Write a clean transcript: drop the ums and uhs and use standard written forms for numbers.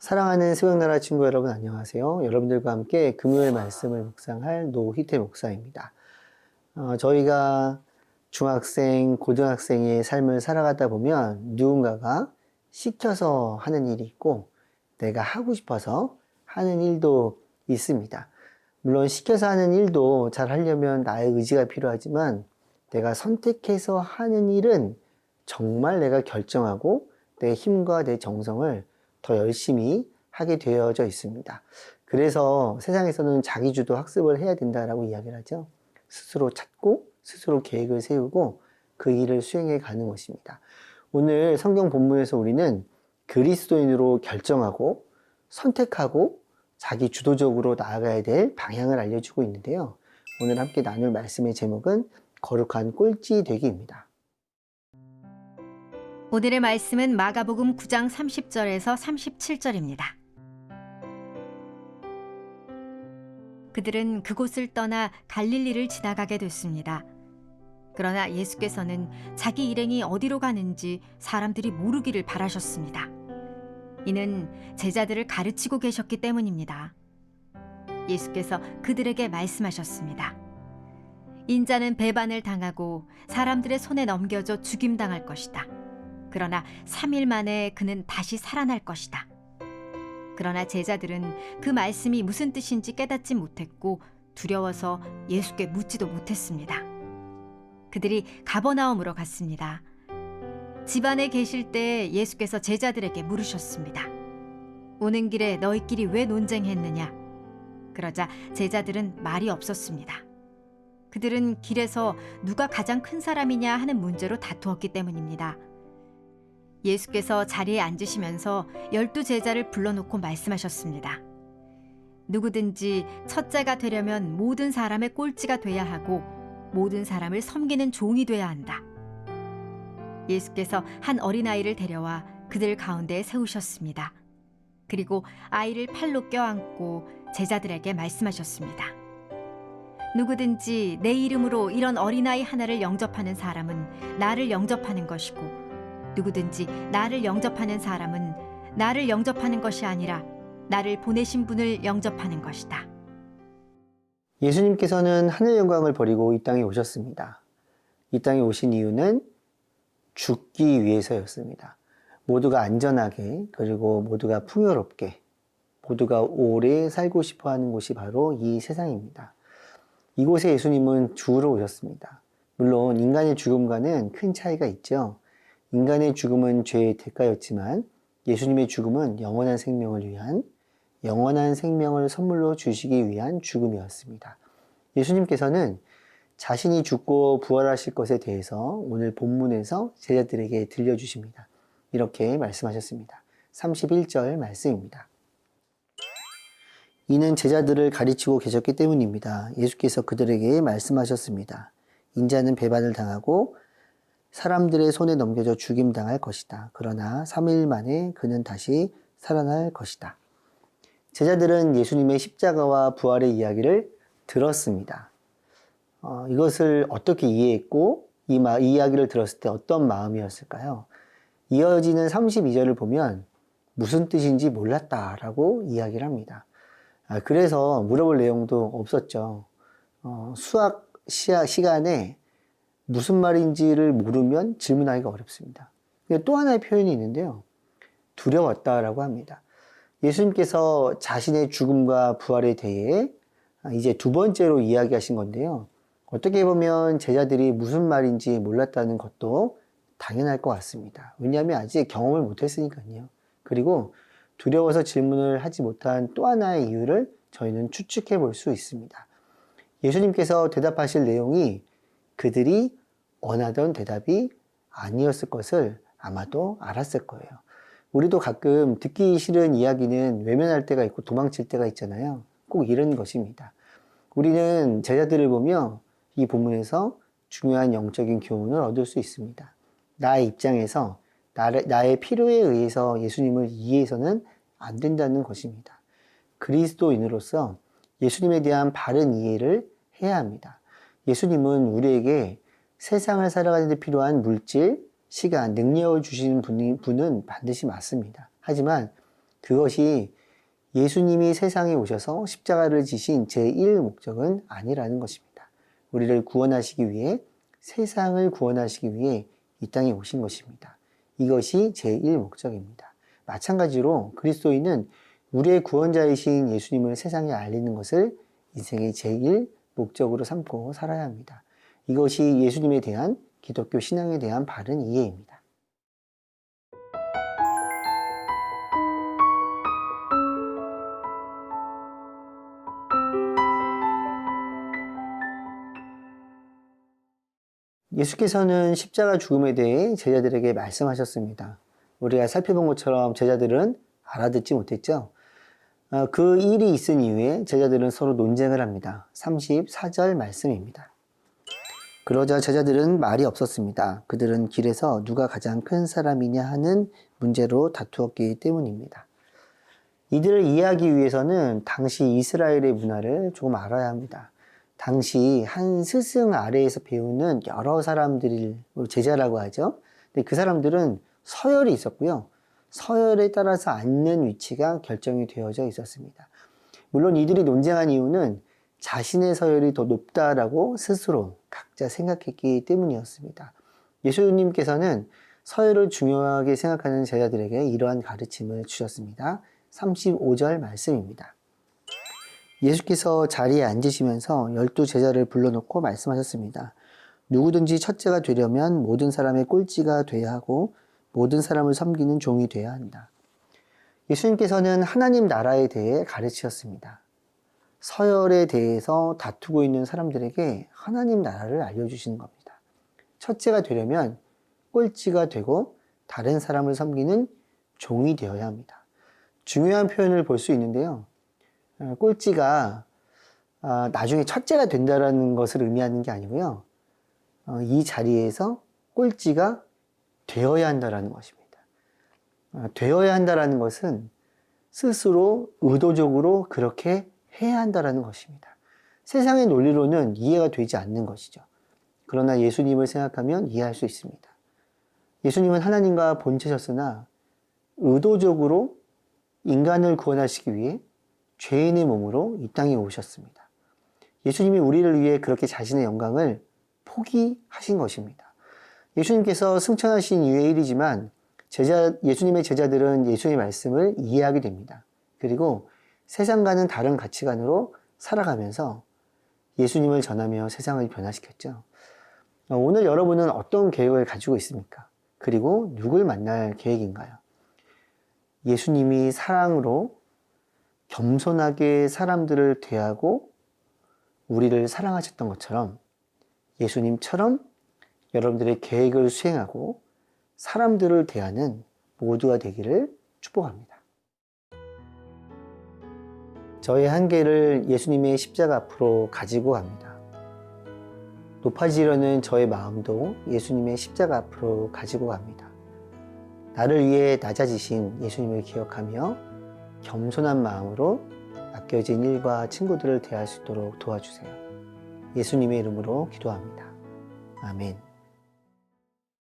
사랑하는 수영나라 친구 여러분 안녕하세요. 여러분들과 함께 금요일 말씀을 묵상할 노희태 목사입니다. 저희가 중학생, 고등학생의 삶을 살아가다 보면 누군가가 시켜서 하는 일이 있고 내가 하고 싶어서 하는 일도 있습니다. 물론 시켜서 하는 일도 잘 하려면 나의 의지가 필요하지만 내가 선택해서 하는 일은 정말 내가 결정하고 내 힘과 내 정성을 더 열심히 하게 되어져 있습니다. 그래서 세상에서는 자기주도 학습을 해야 된다라고 이야기를 하죠. 스스로 찾고 스스로 계획을 세우고 그 일을 수행해 가는 것입니다. 오늘 성경 본문에서 우리는 그리스도인으로 결정하고 선택하고 자기 주도적으로 나아가야 될 방향을 알려주고 있는데요. 오늘 함께 나눌 말씀의 제목은 거룩한 꼴찌 되기입니다. 오늘의 말씀은 마가복음 9장 30절에서 37절입니다. 그들은 그곳을 떠나 갈릴리를 지나가게 됐습니다. 그러나 예수께서는 자기 일행이 어디로 가는지 사람들이 모르기를 바라셨습니다. 이는 제자들을 가르치고 계셨기 때문입니다. 예수께서 그들에게 말씀하셨습니다. 인자는 배반을 당하고 사람들의 손에 넘겨져 죽임당할 것이다. 그러나 3일 만에 그는 다시 살아날 것이다. 그러나 제자들은 그 말씀이 무슨 뜻인지 깨닫지 못했고 두려워서 예수께 묻지도 못했습니다. 그들이 가버나움으로 갔습니다. 집안에 계실 때 예수께서 제자들에게 물으셨습니다. 오는 길에 너희끼리 왜 논쟁했느냐? 그러자 제자들은 말이 없었습니다. 그들은 길에서 누가 가장 큰 사람이냐 하는 문제로 다투었기 때문입니다. 예수께서 자리에 앉으시면서 12제자를 불러놓고 말씀하셨습니다. 누구든지 첫째가 되려면 모든 사람의 꼴찌가 돼야 하고 모든 사람을 섬기는 종이 돼야 한다. 예수께서 한 어린아이를 데려와 그들 가운데에 세우셨습니다. 그리고 아이를 팔로 껴안고 제자들에게 말씀하셨습니다. 누구든지 내 이름으로 이런 어린아이 하나를 영접하는 사람은 나를 영접하는 것이고 누구든지 나를 영접하는 사람은 나를 영접하는 것이 아니라 나를 보내신 분을 영접하는 것이다. 예수님께서는 하늘 영광을 버리고 이 땅에 오셨습니다. 이 땅에 오신 이유는 죽기 위해서였습니다. 모두가 안전하게 그리고 모두가 풍요롭게 모두가 오래 살고 싶어 하는 곳이 바로 이 세상입니다. 이곳에 예수님은 주로 오셨습니다. 물론 인간의 죽음과는 큰 차이가 있죠. 인간의 죽음은 죄의 대가였지만 예수님의 죽음은 영원한 생명을 위한 영원한 생명을 선물로 주시기 위한 죽음이었습니다. 예수님께서는 자신이 죽고 부활하실 것에 대해서 오늘 본문에서 제자들에게 들려주십니다. 이렇게 말씀하셨습니다. 31절 말씀입니다. 이는 제자들을 가르치고 계셨기 때문입니다. 예수께서 그들에게 말씀하셨습니다. 인자는 배반을 당하고 사람들의 손에 넘겨져 죽임당할 것이다. 그러나 3일 만에 그는 다시 살아날 것이다. 제자들은 예수님의 십자가와 부활의 이야기를 들었습니다. 이것을 어떻게 이해했고 이 이야기를 들었을 때 어떤 마음이었을까요? 이어지는 32절을 보면 무슨 뜻인지 몰랐다라고 이야기를 합니다. 그래서 물어볼 내용도 없었죠. 수학 시간에 무슨 말인지를 모르면 질문하기가 어렵습니다. 또 하나의 표현이 있는데요. 두려웠다라고 합니다. 예수님께서 자신의 죽음과 부활에 대해 이제 두 번째로 이야기하신 건데요. 어떻게 보면 제자들이 무슨 말인지 몰랐다는 것도 당연할 것 같습니다. 왜냐하면 아직 경험을 못했으니까요. 그리고 두려워서 질문을 하지 못한 또 하나의 이유를 저희는 추측해 볼 수 있습니다. 예수님께서 대답하실 내용이 그들이 원하던 대답이 아니었을 것을 아마도 알았을 거예요. 우리도 가끔 듣기 싫은 이야기는 외면할 때가 있고 도망칠 때가 있잖아요. 꼭 이런 것입니다. 우리는 제자들을 보며 이 본문에서 중요한 영적인 교훈을 얻을 수 있습니다. 나의 입장에서 나의 필요에 의해서 예수님을 이해해서는 안 된다는 것입니다. 그리스도인으로서 예수님에 대한 바른 이해를 해야 합니다. 예수님은 우리에게 세상을 살아가는 데 필요한 물질, 시간, 능력을 주시는 분은 반드시 맞습니다. 하지만 그것이 예수님이 세상에 오셔서 십자가를 지신 제1 목적은 아니라는 것입니다. 우리를 구원하시기 위해, 세상을 구원하시기 위해 이 땅에 오신 것입니다. 이것이 제1 목적입니다. 마찬가지로 그리스도인은 우리의 구원자이신 예수님을 세상에 알리는 것을 인생의 제1 목적으로 삼고 살아야 합니다. 이것이 예수님에 대한 기독교 신앙에 대한 바른 이해입니다. 예수께서는 십자가 죽음에 대해 제자들에게 말씀하셨습니다. 우리가 살펴본 것처럼 제자들은 알아듣지 못했죠. 그 일이 있은 이후에 제자들은 서로 논쟁을 합니다. 34절 말씀입니다. 그러자 제자들은 말이 없었습니다. 그들은 길에서 누가 가장 큰 사람이냐 하는 문제로 다투었기 때문입니다. 이들을 이해하기 위해서는 당시 이스라엘의 문화를 조금 알아야 합니다. 당시 한 스승 아래에서 배우는 여러 사람들을 제자라고 하죠. 근데 그 사람들은 서열이 있었고요. 서열에 따라서 앉는 위치가 결정이 되어져 있었습니다. 물론 이들이 논쟁한 이유는 자신의 서열이 더 높다라고 스스로 각자 생각했기 때문이었습니다. 예수님께서는 서열을 중요하게 생각하는 제자들에게 이러한 가르침을 주셨습니다. 35절 말씀입니다. 예수께서 자리에 앉으시면서 12 제자를 불러놓고 말씀하셨습니다. 누구든지 첫째가 되려면 모든 사람의 꼴찌가 돼야 하고 모든 사람을 섬기는 종이 돼야 한다. 예수님께서는 하나님 나라에 대해 가르치셨습니다. 서열에 대해서 다투고 있는 사람들에게 하나님 나라를 알려주시는 겁니다. 첫째가 되려면 꼴찌가 되고 다른 사람을 섬기는 종이 되어야 합니다. 중요한 표현을 볼 수 있는데요. 꼴찌가 나중에 첫째가 된다는 것을 의미하는 게 아니고요. 이 자리에서 꼴찌가 되어야 한다는 것입니다. 되어야 한다는 것은 스스로 의도적으로 그렇게 해야 한다는 것입니다. 세상의 논리로는 이해가 되지 않는 것이죠. 그러나 예수님을 생각하면 이해할 수 있습니다. 예수님은 하나님과 본체셨으나 의도적으로 인간을 구원하시기 위해 죄인의 몸으로 이 땅에 오셨습니다. 예수님이 우리를 위해 그렇게 자신의 영광을 포기하신 것입니다. 예수님께서 승천하신 이후의 일이지만 예수님의 제자들은 예수의 말씀을 이해하게 됩니다. 그리고 세상과는 다른 가치관으로 살아가면서 예수님을 전하며 세상을 변화시켰죠. 오늘 여러분은 어떤 계획을 가지고 있습니까? 그리고 누굴 만날 계획인가요? 예수님이 사랑으로 겸손하게 사람들을 대하고 우리를 사랑하셨던 것처럼 예수님처럼 여러분들의 계획을 수행하고 사람들을 대하는 모두가 되기를 축복합니다. 저의 한계를 예수님의 십자가 앞으로 가지고 갑니다. 높아지려는 저의 마음도 예수님의 십자가 앞으로 가지고 갑니다. 나를 위해 낮아지신 예수님을 기억하며 겸손한 마음으로 맡겨진 일과 친구들을 대할 수 있도록 도와주세요. 예수님의 이름으로 기도합니다. 아멘.